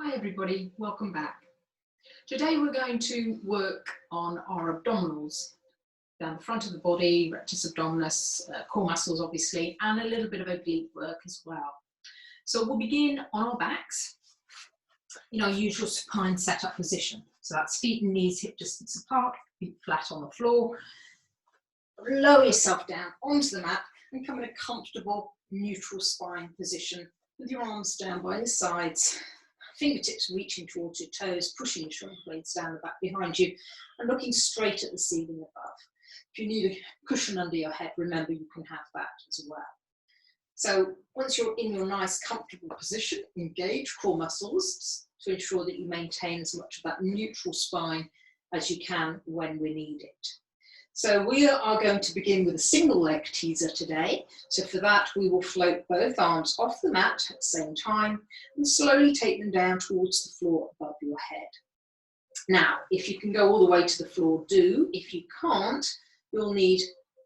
Hi everybody, welcome back. Today we're going to work on our abdominals, down the front of the body, rectus abdominis, core muscles obviously, and a little bit of oblique work as well. So we'll begin on our backs in our usual supine setup position. So that's feet and knees hip distance apart, feet flat on the floor. Lower yourself down onto the mat and come in a comfortable neutral spine position with your arms down by your sides. Fingertips reaching towards your toes, pushing your shoulder blades down the back behind you and looking straight at the ceiling above. If you need a cushion under your head, remember you can have that as well. So once you're in your nice comfortable position, engage core muscles to ensure that you maintain as much of that neutral spine as you can when we need it. So we are going to begin with a single leg teaser today. So for that, we will float both arms off the mat at the same time and slowly take them down towards the floor above your head. Now, if you can go all the way to the floor, do. If you can't, you'll need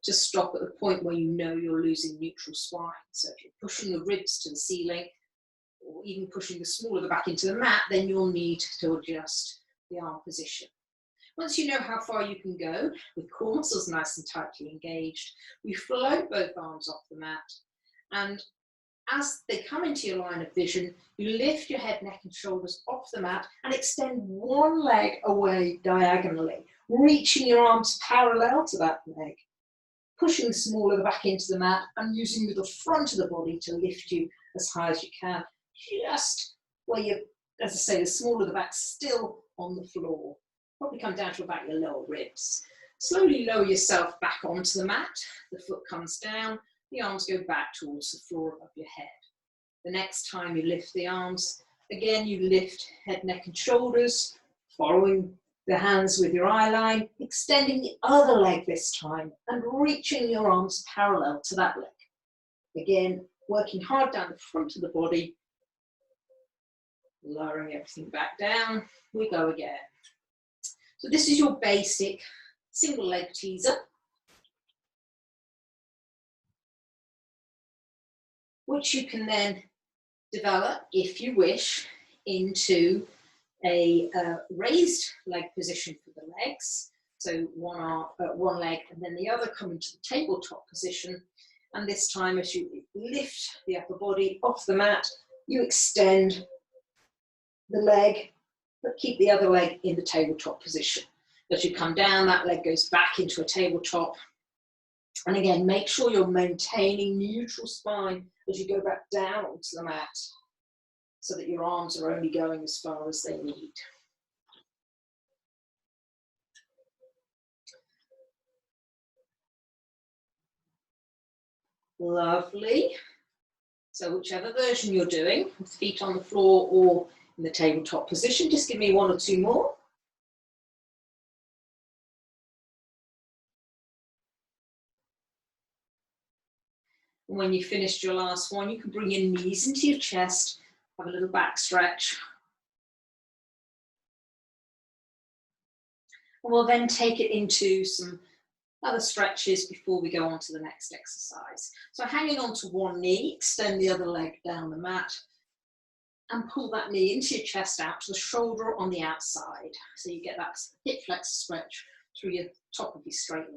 to stop at the point where you know you're losing neutral spine. So if you're pushing the ribs to the ceiling or even pushing the small of the back into the mat, then you'll need to adjust the arm position. Once you know how far you can go, with core muscles nice and tightly engaged, we float both arms off the mat. And as they come into your line of vision, you lift your head, neck and shoulders off the mat and extend one leg away diagonally, reaching your arms parallel to that leg, pushing the small of the back into the mat and using the front of the body to lift you as high as you can, just where you, as I say, the small of the back still on the floor. Probably come down to about your lower ribs. Slowly lower yourself back onto the mat. The foot comes down, the arms go back towards the floor above your head. The next time you lift the arms, again you lift head, neck and shoulders, following the hands with your eye line, extending the other leg this time and reaching your arms parallel to that leg. Again, working hard down the front of the body, lowering everything back down. We go again. So this is your basic single leg teaser, which you can then develop, if you wish, into a raised leg position for the legs. So one leg and then the other come into the tabletop position. And this time as you lift the upper body off the mat, you extend the leg, but keep the other leg in the tabletop position. As you come down, that leg goes back into a tabletop. And again, make sure you're maintaining neutral spine as you go back down onto the mat so that your arms are only going as far as they need. Lovely. So whichever version you're doing, with feet on the floor or in the tabletop position, just give me one or two more. And when you've finished your last one, you can bring your knees into your chest, have a little back stretch. And we'll then take it into some other stretches before we go on to the next exercise. So hanging on to one knee, extend the other leg down the mat and pull that knee into your chest out to the shoulder on the outside. So you get that hip flex stretch through your top of your straight leg.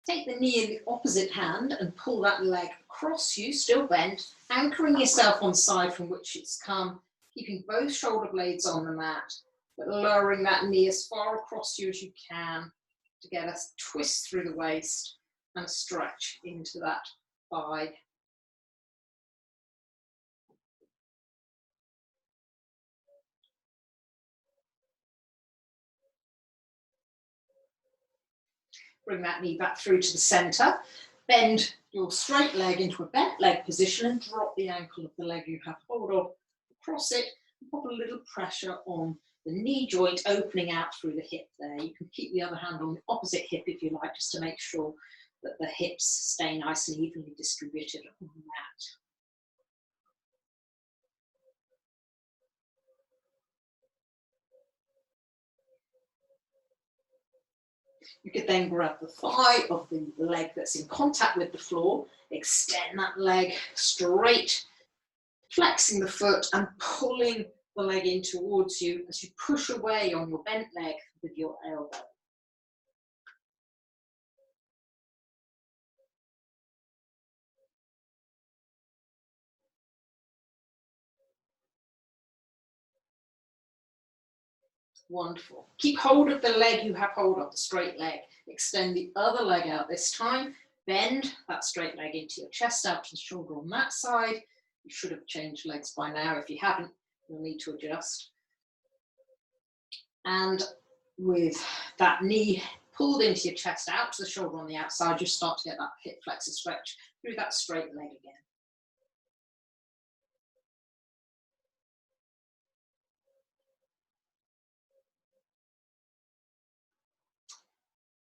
Take the knee in the opposite hand and pull that leg across you, still bent, anchoring yourself on the side from which it's come, keeping both shoulder blades on the mat, but lowering that knee as far across you as you can to get a twist through the waist and a stretch into that thigh. Bring that knee back through to the center. Bend your straight leg into a bent leg position and drop the ankle of the leg you have hold of across it and put a little pressure on the knee joint opening out through the hip there. You can keep the other hand on the opposite hip if you like, just to make sure that the hips stay nice and evenly distributed on the mat. You could then grab the thigh of the leg that's in contact with the floor, extend that leg straight, flexing the foot and pulling the leg in towards you as you push away on your bent leg with your elbow. Wonderful. Keep hold of the leg you have hold of, the straight leg. Extend the other leg out this time. Bend that straight leg into your chest, out to the shoulder on that side. You should have changed legs by now. If you haven't, you'll need to adjust. And with that knee pulled into your chest, out to the shoulder on the outside, you start to get that hip flexor stretch through that straight leg again.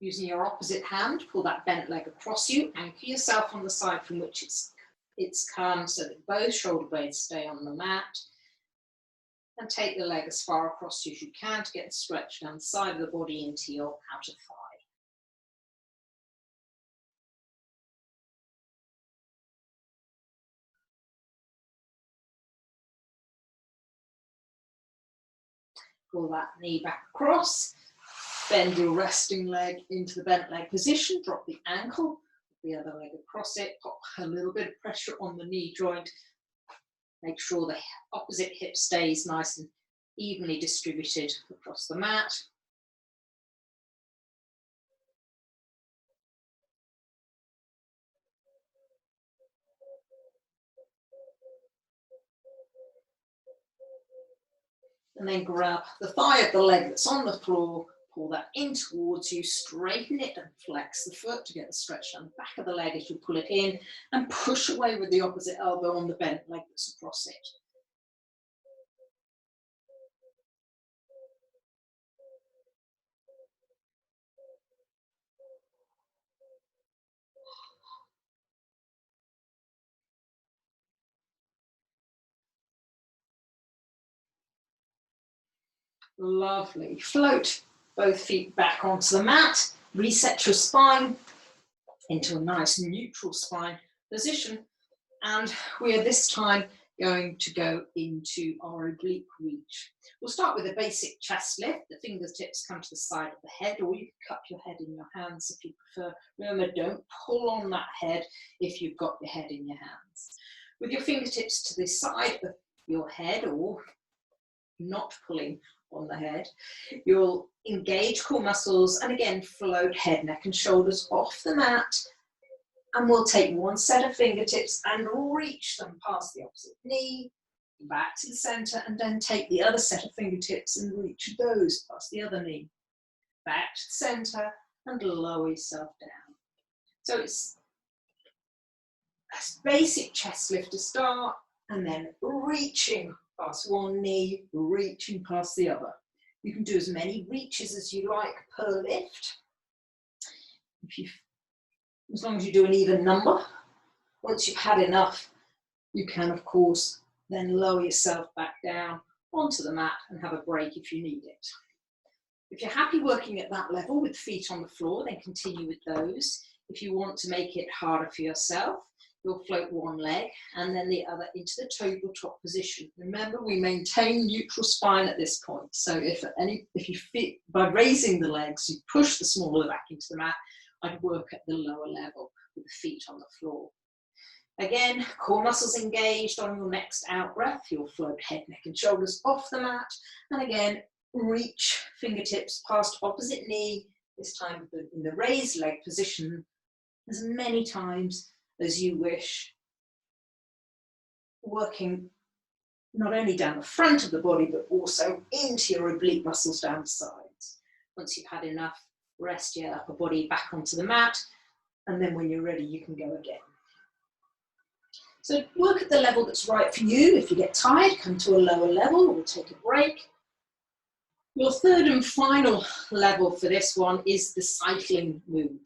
Using your opposite hand, pull that bent leg across you, anchor yourself on the side from which it's come so that both shoulder blades stay on the mat. And take the leg as far across you as you can to get the stretch down the side of the body into your outer thigh. Pull that knee back across. Bend your resting leg into the bent leg position, drop the ankle, the other leg across it, pop a little bit of pressure on the knee joint. Make sure the opposite hip stays nice and evenly distributed across the mat. And then grab the thigh of the leg that's on the floor, pull that in towards you, straighten it and flex the foot to get the stretch down the back of the leg as you pull it in, and push away with the opposite elbow on the bent leg that's across it. Lovely. Float both feet back onto the mat, reset your spine into a nice neutral spine position, and we are this time going to go into our oblique reach. We'll start with a basic chest lift. The fingertips come to the side of the head, or you can cup your head in your hands if you prefer. Remember, don't pull on that head if you've got your head in your hands. With your fingertips to the side of your head, or not pulling on the head, you'll engage core muscles and again float head, neck and shoulders off the mat, and we'll take one set of fingertips and reach them past the opposite knee, back to the center, and then take the other set of fingertips and reach those past the other knee, back to the center, and lower yourself down. So it's a basic chest lift to start, and then reaching past one knee, reaching past the other. You can do as many reaches as you like per lift. As long as you do an even number. Once you've had enough, you can, of course, then lower yourself back down onto the mat and have a break if you need it. If you're happy working at that level with feet on the floor, then continue with those. If you want to make it harder for yourself, you'll float one leg and then the other into the tabletop position. Remember, we maintain neutral spine at this point. So if you feel, by raising the legs, you push the smaller back into the mat, I'd work at the lower level with the feet on the floor. Again, core muscles engaged on your next out breath. You'll float head, neck and shoulders off the mat. And again, reach fingertips past opposite knee, this time in the raised leg position, as many times as you wish, working not only down the front of the body, but also into your oblique muscles down the sides. Once you've had enough, rest your upper body back onto the mat, and then when you're ready, you can go again. So work at the level that's right for you. If you get tired, come to a lower level or take a break. Your third and final level for this one is the cycling move.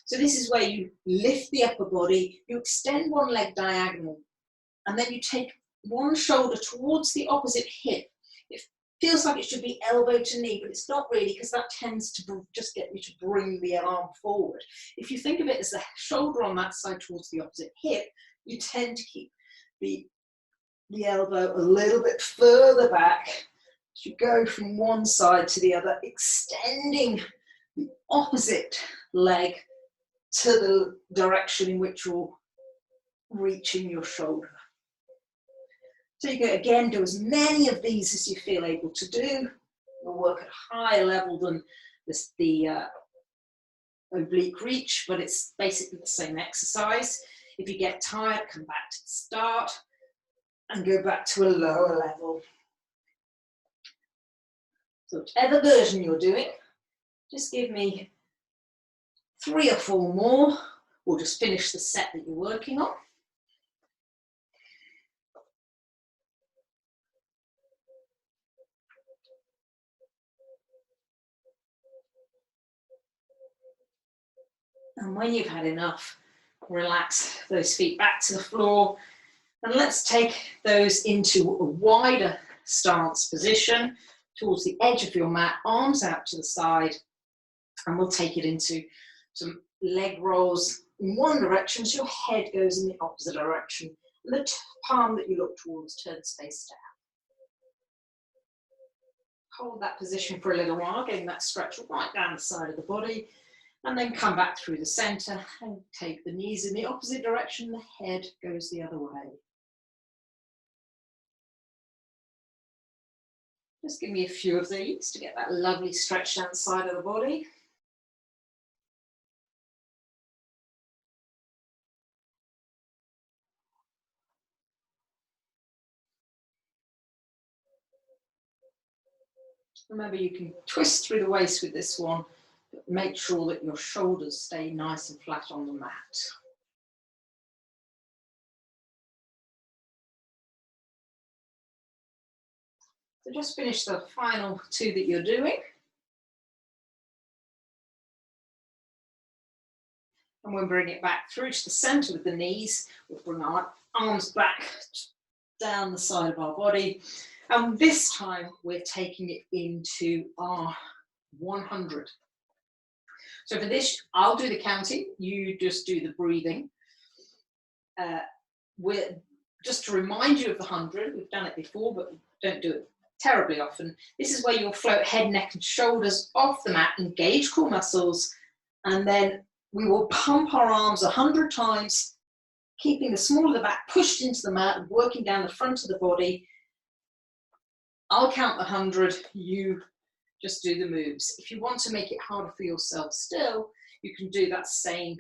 So this is where you lift the upper body, you extend one leg diagonal, and then you take one shoulder towards the opposite hip. Feels like it should be elbow to knee, but it's not really, because that tends to just get you to bring the arm forward. If you think of it as the shoulder on that side towards the opposite hip, you tend to keep the elbow a little bit further back as you go from one side to the other, extending the opposite leg to the direction in which you're reaching your shoulder. So you can again do as many of these as you feel able to do. You'll work at a higher level than the oblique reach, but it's basically the same exercise. If you get tired, come back to the start and go back to a lower level. So whatever version you're doing, just give me 3 or 4 more, or just finish the set that you're working on. And when you've had enough, relax those feet back to the floor, and let's take those into a wider stance position towards the edge of your mat, arms out to the side, and we'll take it into some leg rolls in one direction as your head goes in the opposite direction, and the palm that you look towards turns face down. Hold that position for a little while, getting that stretch right down the side of the body, and then come back through the center and take the knees in the opposite direction, the head goes the other way. Just give me a few of these to get that lovely stretch down the side of the body. Remember, you can twist through the waist with this one, but make sure that your shoulders stay nice and flat on the mat. So just finish the final 2 that you're doing. And we'll bring it back through to the center with the knees. We'll bring our arms back down the side of our body. And this time we're taking it into our 100. So for this, I'll do the counting, you just do the breathing. Just to remind you of the 100, we've done it before, but don't do it terribly often. This is where you'll float head, neck, and shoulders off the mat, engage core muscles, and then we will pump our arms 100 times, keeping the small of the back pushed into the mat, working down the front of the body. I'll count the 100, you just do the moves. If you want to make it harder for yourself still, you can do that same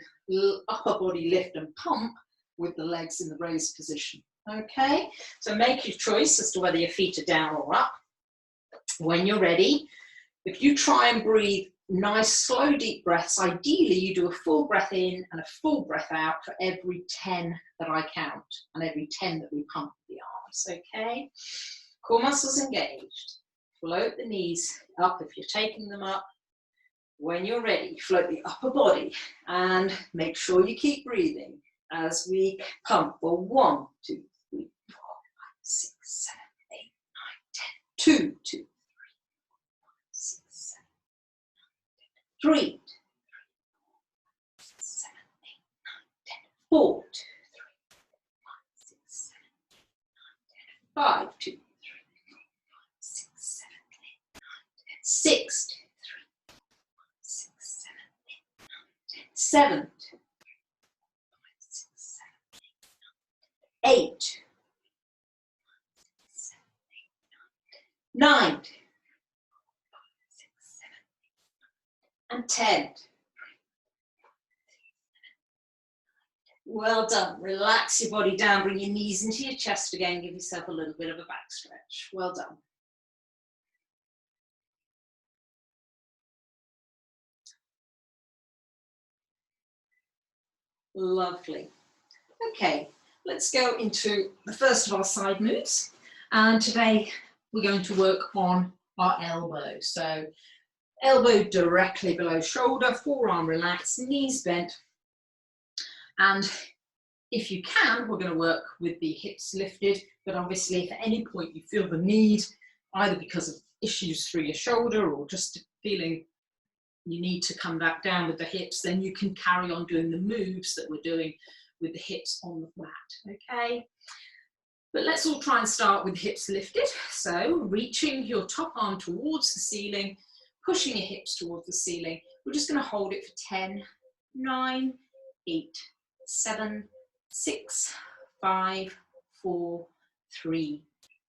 upper body lift and pump with the legs in the raised position. Okay, so make your choice as to whether your feet are down or up. When you're ready, if you try and breathe nice, slow, deep breaths, ideally you do a full breath in and a full breath out for every 10 that I count and every 10 that we pump the arms, okay? Core muscles engaged. Float the knees up if you're taking them up. When you're ready, float the upper body and make sure you keep breathing as we pump for 1, 2, 3, 4, 5, 6, 7, 8, 9, 10. 2, 2, 3, 4, 5, 6, 7, 8, 9, 10. 3, 2, 3, 4, 5, 6, 7, 8, 9, 10. 4, 2, 3, 4, 5, 6, 7, 8, 9, 10. 5, 2, 3, 4, 5, 6, 7, 8, 9, 10. 6, 2, 3, 4, 5, 6, 7, 8, 9, 10. 7, 2, 8, 7, 8, 9, 9, 6, 7, 8, and 10. Well done. Relax your body down, bring your knees into your chest again, give yourself a little bit of a back stretch. Well done. Lovely. Okay, let's go into the first of our side moves. And today we're going to work on our elbow. So elbow directly below shoulder, forearm relaxed, knees bent. And if you can, we're going to work with the hips lifted, but obviously if at any point you feel the need, either because of issues through your shoulder or just feeling you need to come back down with the hips, then you can carry on doing the moves that we're doing with the hips on the mat, okay? But let's all try and start with hips lifted. So reaching your top arm towards the ceiling, pushing your hips towards the ceiling. We're just going to hold it for 10, 9, 8, 7, 6, 5, 4, 3,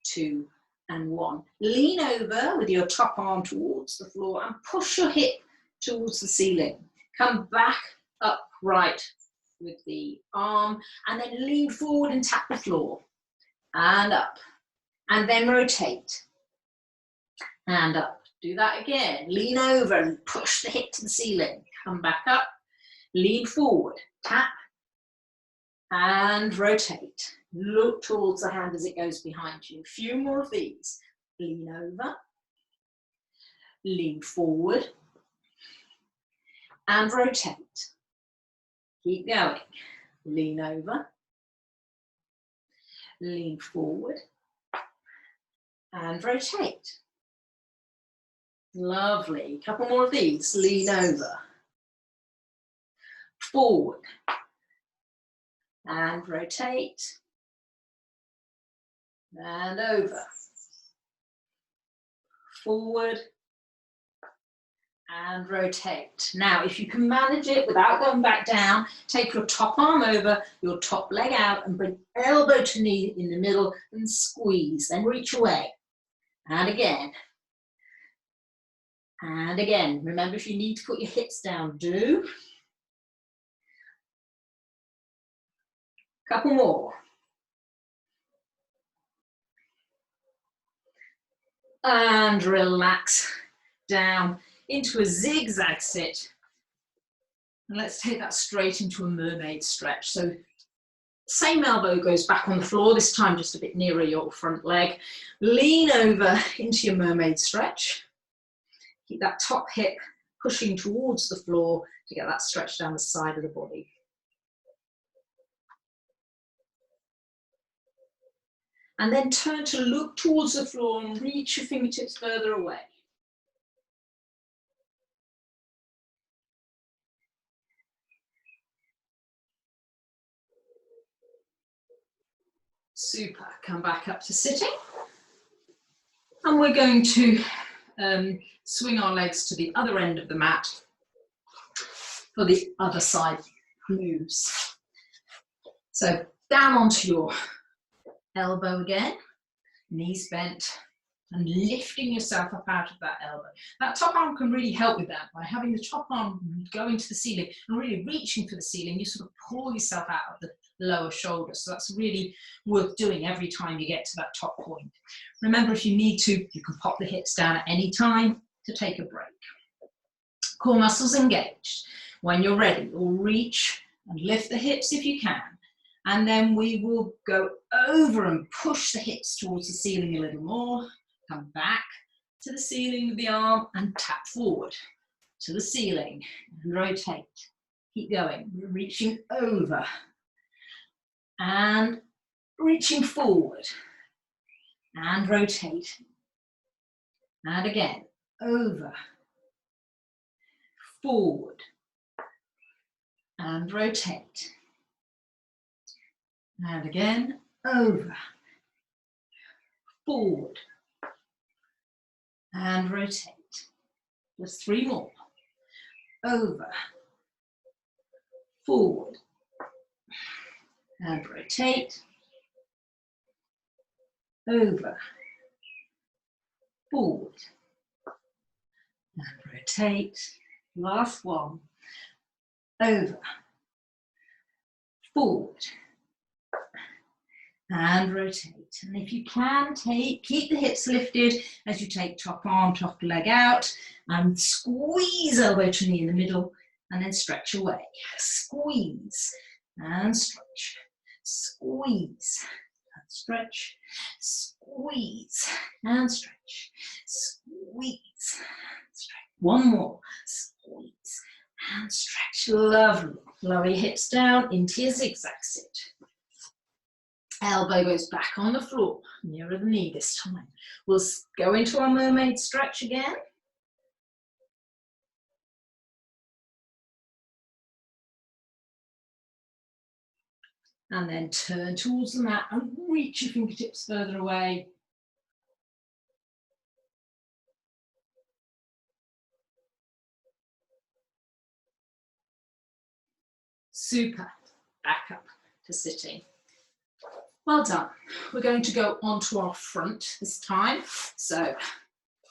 2, and 1. Lean over with your top arm towards the floor and push your hip towards the ceiling. Come back upright with the arm and then lean forward and tap the floor. And up. And then rotate. And up. Do that again. Lean over and push the hip to the ceiling. Come back up. Lean forward. Tap. And rotate. Look towards the hand as it goes behind you. A few more of these. Lean over. Lean forward. And rotate. Keep going. Lean over. Lean forward. And rotate. Lovely. Couple more of these. Lean over. Forward. And rotate. And over. Forward. And rotate. Now, if you can manage it without going back down, take your top arm over, your top leg out, and bring elbow to knee in the middle and squeeze. Then reach away. And again. And again. Remember, if you need to put your hips down, do. Couple more. And relax down into a zigzag sit. And let's take that straight into a mermaid stretch. So same elbow goes back on the floor, this time just a bit nearer your front leg. Lean over into your mermaid stretch. Keep that top hip pushing towards the floor to get that stretch down the side of the body. And then turn to look towards the floor and reach your fingertips further away. Super. Come back up to sitting. And we're going to swing our legs to the other end of the mat for the other side moves. So down onto your elbow again, knees bent, and lifting yourself up out of that elbow. That top arm can really help with that. By having the top arm going to the ceiling and really reaching for the ceiling, you sort of pull yourself out of the lower shoulder. So that's really worth doing every time you get to that top point. Remember, if you need to, you can pop the hips down at any time to take a break. Core muscles engaged. When you're ready, you'll reach and lift the hips if you can. And then we will go over and push the hips towards the ceiling a little more. Come back to the ceiling with the arm and tap forward to the ceiling and rotate. Keep going. We're reaching over and reaching forward and rotate. And again, over, forward and rotate. And again, over, forward and rotate. Just 3 more. Over, forward and rotate. Over, forward and rotate. Last one. Over, forward and rotate. And if you can, keep the hips lifted as you take top arm, top leg out, and squeeze elbow to knee in the middle, and then stretch away. Squeeze and stretch. Squeeze and stretch. Squeeze and stretch. Squeeze and stretch. One more. Squeeze and stretch. Lovely. Lower your hips down into your zigzag sit. Elbow goes back on the floor, nearer the knee this time. We'll go into our mermaid stretch again. And then turn towards the mat and reach your fingertips further away. Super. Back up to sitting. Well done. We're going to go onto our front this time. So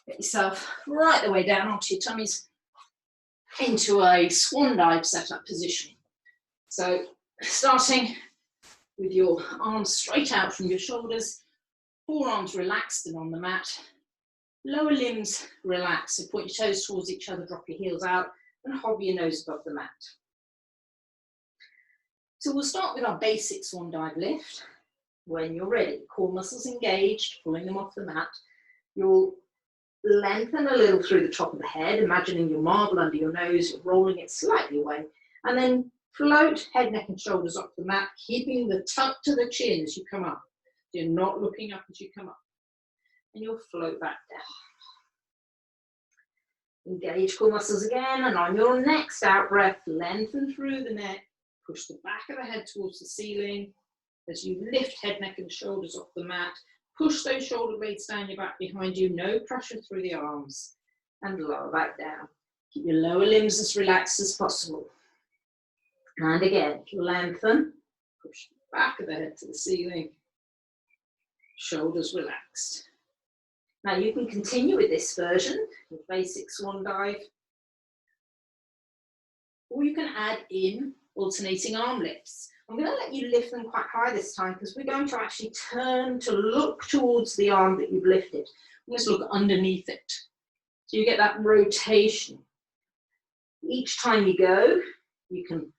get yourself right the way down onto your tummies into a swan dive setup position. So starting with your arms straight out from your shoulders, forearms relaxed and on the mat, lower limbs relaxed, so point your toes towards each other, drop your heels out and hover your nose above the mat. So we'll start with our basic swan dive lift. When you're ready, core muscles engaged, pulling them off the mat. You'll lengthen a little through the top of the head, imagining your marble under your nose, you're rolling it slightly away, and then float head, neck and shoulders off the mat, keeping the tuck to the chin as you come up. You're not looking up as you come up. And you'll float back down. Engage core muscles again, and on your next out breath, lengthen through the neck, push the back of the head towards the ceiling. As you lift head, neck and shoulders off the mat, push those shoulder blades down your back behind you, no pressure through the arms, and lower back down. Keep your lower limbs as relaxed as possible. And again, lengthen, push the back of the head to the ceiling, shoulders relaxed. Now you can continue with this version, the basic swan dive, or you can add in alternating arm lifts. I'm going to let you lift them quite high this time because we're going to actually turn to look towards the arm that you've lifted. Almost look underneath it. So you get that rotation. Each time you go, you can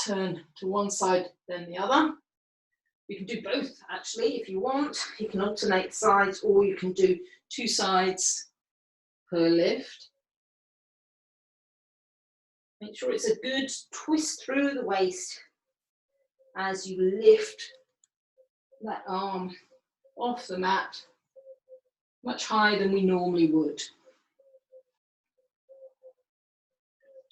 turn to one side then the other. You can do both actually if you want. You can alternate sides or you can do two sides per lift. Make sure it's a good twist through the waist as you lift that arm off the mat much higher than we normally would.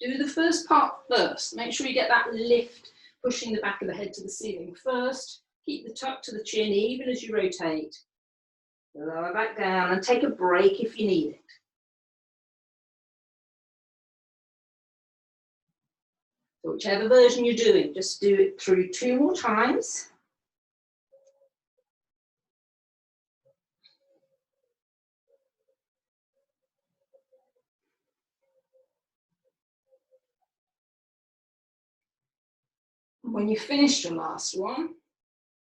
Do the first part first. Make sure you get that lift, pushing the back of the head to the ceiling first. Keep the tuck to the chin even as you rotate. Lower back down and take a break if you need it. So whichever version you're doing, just do it through 2 more times. When you finished your last one,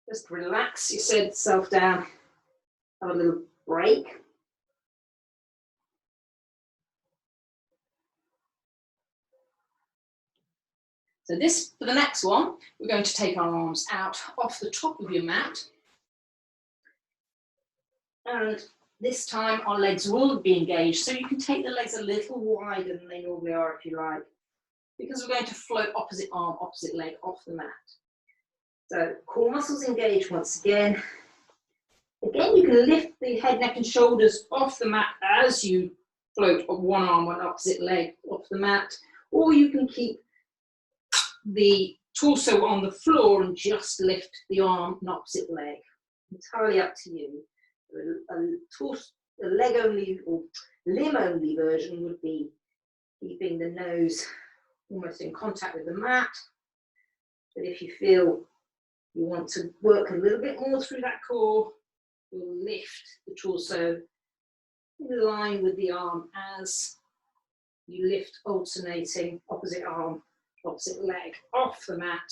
just relax yourself down, have a little break. So this, for the next one, we're going to take our arms out off the top of your mat. And this time our legs will be engaged, so you can take the legs a little wider than they normally are if you like, because we're going to float opposite arm, opposite leg off the mat. So core muscles engaged once again. Again, you can lift the head, neck and shoulders off the mat as you float one arm, one opposite leg off the mat, or you can keep the torso on the floor and just lift the arm and opposite leg. Entirely up to you. A leg only or limb only version would be keeping the nose almost in contact with the mat. But if you feel you want to work a little bit more through that core, you'll lift the torso in line with the arm as you lift, alternating opposite arm, opposite leg off the mat.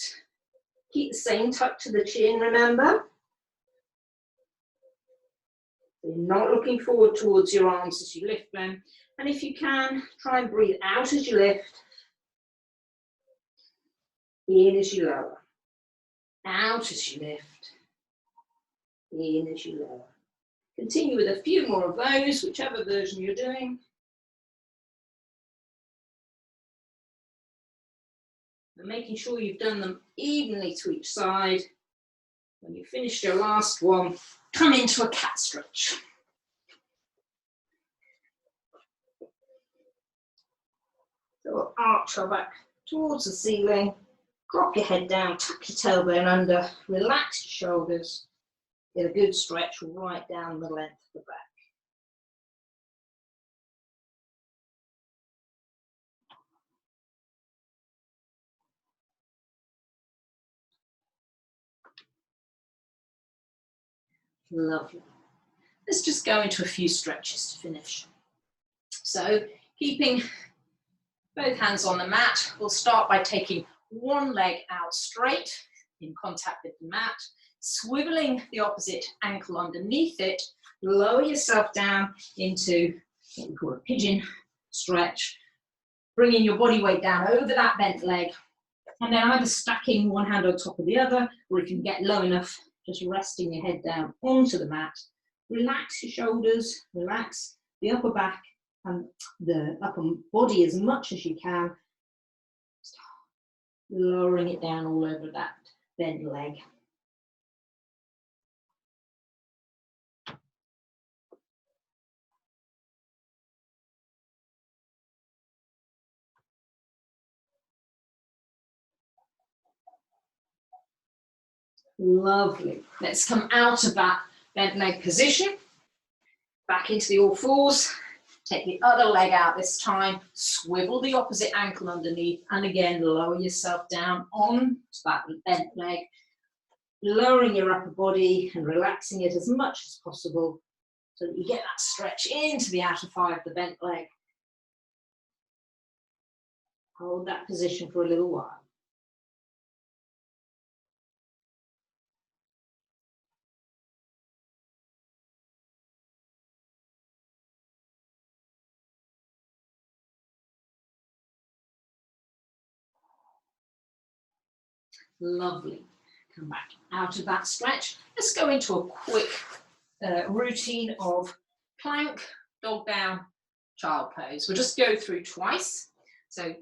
Keep the same tuck to the chin, remember. So you're not looking forward towards your arms as you lift them. And if you can, try and breathe out as you lift, in as you lower, out as you lift, in as you lower. Continue with a few more of those, whichever version you're doing. And making sure you've done them evenly to each side. When you finished your last one, come into a cat stretch. So we'll arch our back towards the ceiling, drop your head down, tuck your tailbone under, relax your shoulders, get a good stretch right down the length of the back. Lovely. Let's just go into a few stretches to finish. So keeping both hands on the mat, we'll start by taking one leg out straight in contact with the mat, swiveling the opposite ankle underneath it, lower yourself down into what we call a pigeon stretch, bringing your body weight down over that bent leg, and then either stacking one hand on top of the other, or if you can get low enough, just resting your head down onto the mat. Relax your shoulders, relax the upper back and the upper body as much as you can, lowering it down all over that bent leg. Lovely. Let's come out of that bent leg position, back into the all fours. Take the other leg out this time, swivel the opposite ankle underneath, and again, lower yourself down on that bent leg, lowering your upper body and relaxing it as much as possible so that you get that stretch into the outer thigh of the bent leg. Hold that position for a little while. Lovely. Come back out of that stretch. Let's go into a quick routine of plank, dog down, child pose. We'll just go through twice. So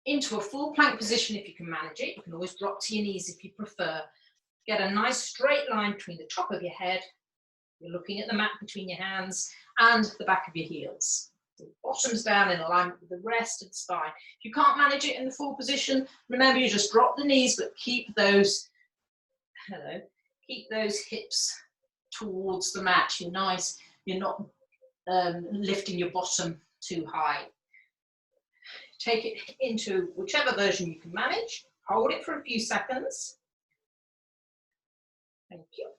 into a full plank position if you can manage it. You can always drop to your knees if you prefer. Get a nice straight line between the top of your head. You're looking at the mat between your hands and the back of your heels. The bottoms down in alignment with the rest of the spine. If you can't manage it in the full position, remember you just drop the knees, but keep those hips towards the mat. You're nice. You're not lifting your bottom too high. Take it into whichever version you can manage. Hold it for a few seconds. Thank you.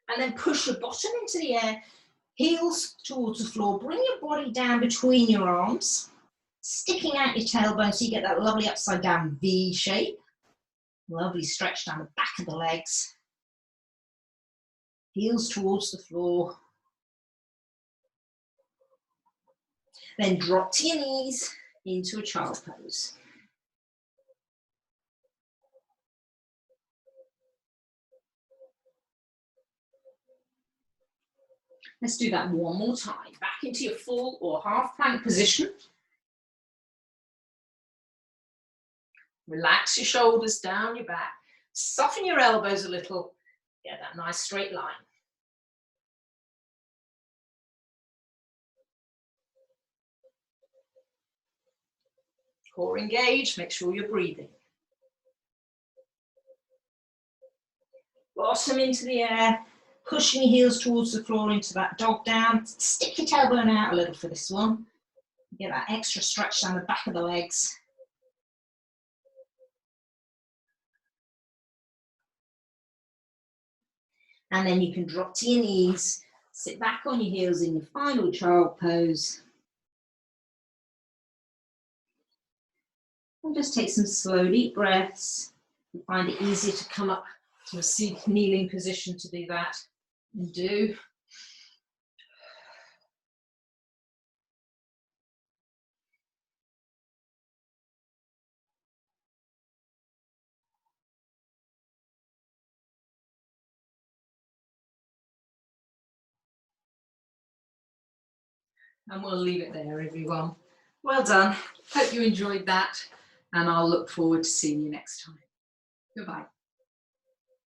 And then push your bottom into the air, heels towards the floor. Bring your body down between your arms, sticking out your tailbone so you get that lovely upside down V shape. Lovely stretch down the back of the legs. Heels towards the floor. Then drop to your knees into a child pose. Let's do that one more time. Back into your full or half plank position. Relax your shoulders down your back. Soften your elbows a little. Get that nice straight line. Core engaged, make sure you're breathing. Bottom into the air, pushing your heels towards the floor into that dog down. Stick your tailbone out a little for this one. Get that extra stretch down the back of the legs. And then you can drop to your knees, sit back on your heels in your final child pose. And just take some slow, deep breaths. You find it easier to come up to a kneeling position to do that. And do. And we'll leave it there, everyone. Well done. Hope you enjoyed that, and I'll look forward to seeing you next time. Goodbye.